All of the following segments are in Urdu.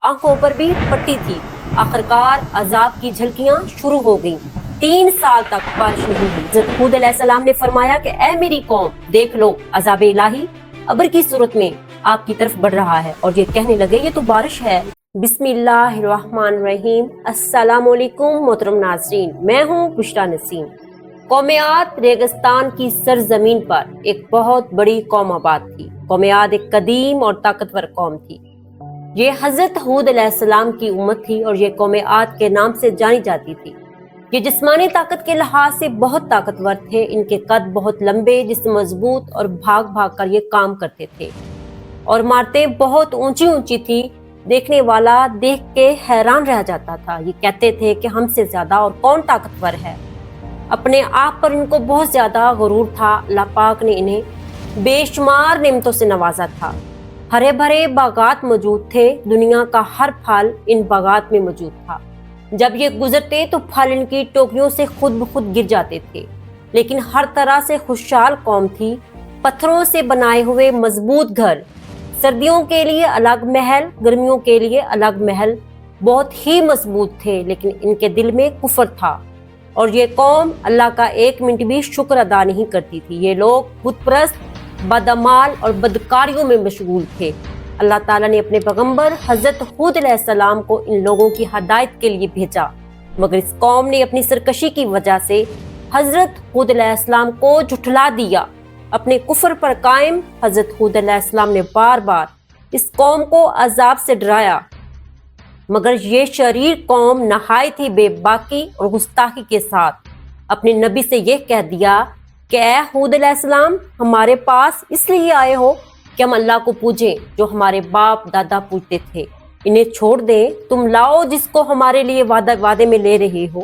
آنکھوں پر بھی پٹی تھی۔ آخرکار عذاب کی جھلکیاں شروع ہو گئیں۔ 3 سال تک بارش نہیں ہوئی۔ حضرت ہود علیہ السلام نے فرمایا کہ اے میری قوم، دیکھ لو عذاب الہی ابر کی صورت میں آپ کی طرف بڑھ رہا ہے، اور یہ کہنے لگے یہ تو بارش ہے۔ بسم اللہ الرحمن الرحیم۔ السلام علیکم محترم ناظرین، میں ہوں بشرا نسیم۔ قوم عاد ریگستان کی سرزمین پر ایک بہت بڑی قوم آباد تھی۔ قوم عاد ایک قدیم اور طاقتور قوم تھی۔ یہ حضرت ہود علیہ السلام کی امت تھی اور یہ قوم عاد کے نام سے جانی جاتی تھی۔ یہ جسمانی طاقت کے لحاظ سے بہت طاقتور تھے۔ ان کے قد بہت لمبے، جسم مضبوط اور بھاگ بھاگ کر یہ کام کرتے تھے، اور عمارتیں بہت اونچی اونچی تھی۔ دیکھنے والا دیکھ کے حیران رہ جاتا تھا۔ یہ کہتے تھے کہ ہم سے زیادہ اور کون طاقتور ہے۔ اپنے آپ پر ان کو بہت زیادہ غرور تھا۔ اللہ پاک نے انہیں بے شمار نعمتوں سے نوازا تھا۔ ہرے بھرے باغات موجود تھے۔ دنیا کا ہر پھل ان باغات میں موجود تھا۔ جب یہ گزرتے تو پھل ان کی ٹوکریوں سے خود بخود گر جاتے تھے۔ لیکن ہر طرح سے خوشحال قوم تھی۔ پتھروں سے بنائے ہوئے مضبوط گھر، سردیوں کے لیے الگ محل، گرمیوں کے لیے الگ محل، بہت ہی مضبوط تھے۔ لیکن ان کے دل میں کفر تھا، اور یہ قوم اللہ کا ایک منٹ بھی شکر ادا نہیں کرتی تھی۔ یہ لوگ بت پرست، بدعمال اور بدکاریوں میں مشغول تھے۔ اللہ تعالیٰ نے اپنے پیغمبر حضرت ہود علیہ السلام کو ان لوگوں کی ہدایت کے لیے بھیجا، مگر اس قوم نے اپنی سرکشی کی وجہ سے حضرت ہود علیہ السلام کو جھٹلا دیا۔ اپنے کفر پر قائم حضرت ہود علیہ السلام نے بار بار اس قوم کو عذاب سے ڈرایا، مگر یہ شریر قوم نہایت ہی بے باکی اور گستاخی کے ساتھ اپنے نبی سے یہ کہہ دیا کہ اے ہود علیہ السلام، ہمارے پاس اس لیے آئے ہو کہ ہم اللہ کو پوجیں جو ہمارے باپ دادا پوجتے تھے۔ انہیں چھوڑ دیں، تم لاؤ جس کو ہمارے لیے وعدے میں لے رہے ہو،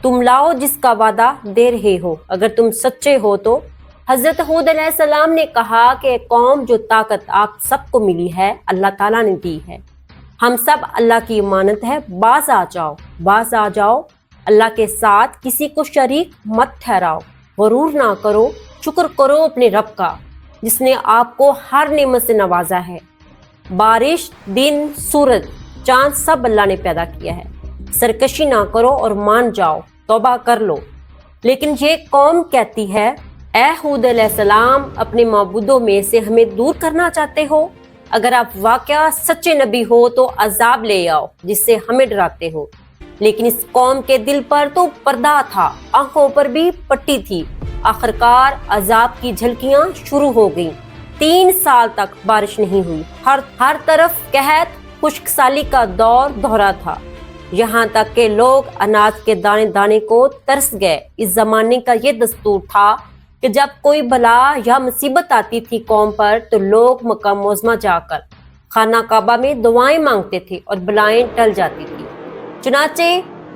تم لاؤ جس کا وعدہ دے رہے ہو، اگر تم سچے ہو تو۔ حضرت ہود علیہ السلام نے کہا کہ قوم، جو طاقت آپ سب کو ملی ہے اللہ تعالیٰ نے دی ہے۔ ہم سب اللہ کی امانت ہے، باز آ جاؤ، باز آ جاؤ۔ اللہ کے ساتھ کسی کو شریک مت ٹھہراؤ، غرور نہ کرو، شکر کرو اپنے رب کا جس نے آپ کو ہر نعمت سے نوازا ہے۔ بارش، دن، سورج، چاند سب اللہ نے پیدا کیا ہے۔ سرکشی نہ کرو اور مان جاؤ، توبہ کر لو۔ لیکن یہ قوم کہتی ہے اے ہود علیہ السلام، اپنے معبودوں میں سے ہمیں دور کرنا چاہتے ہو؟ اگر آپ واقعہ سچے نبی ہو تو عذاب لے آؤ جس سے ہمیں ڈراتے ہو۔ لیکن اس قوم کے دل پر تو پردہ تھا، آنکھوں پر بھی پٹی تھی۔ آخرکار عذاب کی جھلکیاں شروع ہو گئیں۔ 3 سال تک بارش نہیں ہوئی۔ ہر طرف قحط، خشک سالی کا دور دہرا تھا، یہاں تک کہ لوگ اناج کے دانے دانے کو ترس گئے۔ اس زمانے کا یہ دستور تھا کہ جب کوئی بلا یا مصیبت آتی تھی قوم پر تو لوگ مکہ معظمہ جا کر خانہ کعبہ میں دعائیں مانگتے تھے اور بلائیں ٹل جاتی تھی۔ چنانچہ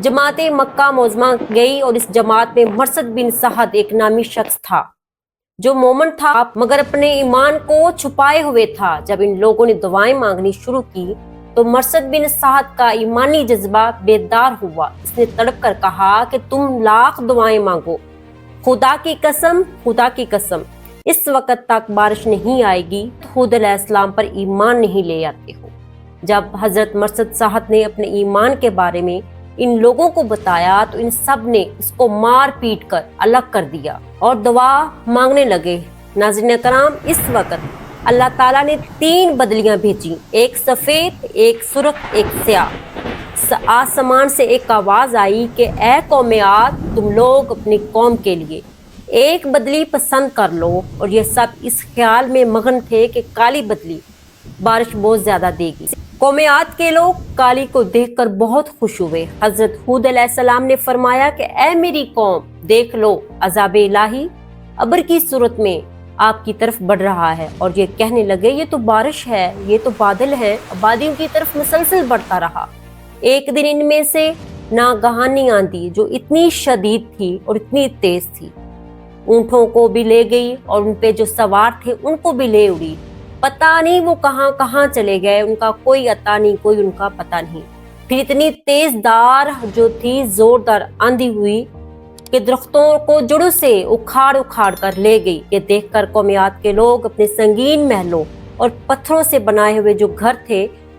جماعت مکہ معظمہ گئی، اور اس جماعت میں مرثد بن سعد ایک نامی شخص تھا جو مومن تھا مگر اپنے ایمان کو چھپائے ہوئے تھا۔ جب ان لوگوں نے دعائیں مانگنی شروع کی تو مرثد بن سعد کا ایمانی جذبہ بیدار ہوا۔ اس نے تڑپ کر کہا کہ تم لاکھ دعائیں مانگو، خدا کی قسم، خدا کی قسم، اس وقت تک بارش نہیں آئے گی تو ہود علیہ السلام پر ایمان نہیں لے آتے ہو۔ جب حضرت مرثد صاحب نے اپنے ایمان کے بارے میں ان لوگوں کو بتایا تو ان سب نے اس کو مار پیٹ کر الگ کر دیا اور دعا مانگنے لگے۔ ناظرین کرام، اس وقت اللہ تعالیٰ نے 3 بدلیاں بھیجی، ایک سفید، ایک سرخ، ایک سیاہ۔ آسمان سے ایک آواز آئی کہ اے قوم عاد، تم لوگ اپنی قوم کے لیے ایک بدلی پسند کر لو۔ اور یہ سب اس خیال میں مگن تھے کہ کالی بدلی بارش بہت زیادہ دے گی۔ قوم عاد کے لوگ کالی کو دیکھ کر بہت خوش ہوئے۔ حضرت ہود علیہ السلام نے فرمایا کہ اے میری قوم، دیکھ لو عذاب الہی ابر کی صورت میں آپ کی طرف بڑھ رہا ہے، اور یہ کہنے لگے یہ تو بارش ہے، یہ تو بادل ہے۔ آبادیوں کی طرف مسلسل بڑھتا رہا۔ ایک دن ان میں سے ناگہانی آندھی جو اتنی شدید تھی اور اتنی تیز تھی، اونٹوں کو بھی لے گئی اور ان پہ جو سوار تھے ان کو بھی لے اڑی۔ پتہ نہیں وہ کہاں کہاں چلے گئے، ان کا کوئی عطا نہیں، کوئی ان کا پتہ نہیں۔ پھر اتنی تیز دار جو تھی زوردار آندھی ہوئی کہ درختوں کو جڑوں سے اکھاڑ اکھاڑ کر لے گئی۔ یہ دیکھ کر قوم عاد کے لوگ اپنے سنگین محلوں اور پتھروں سے بنائے ہوئے جو گھر تھے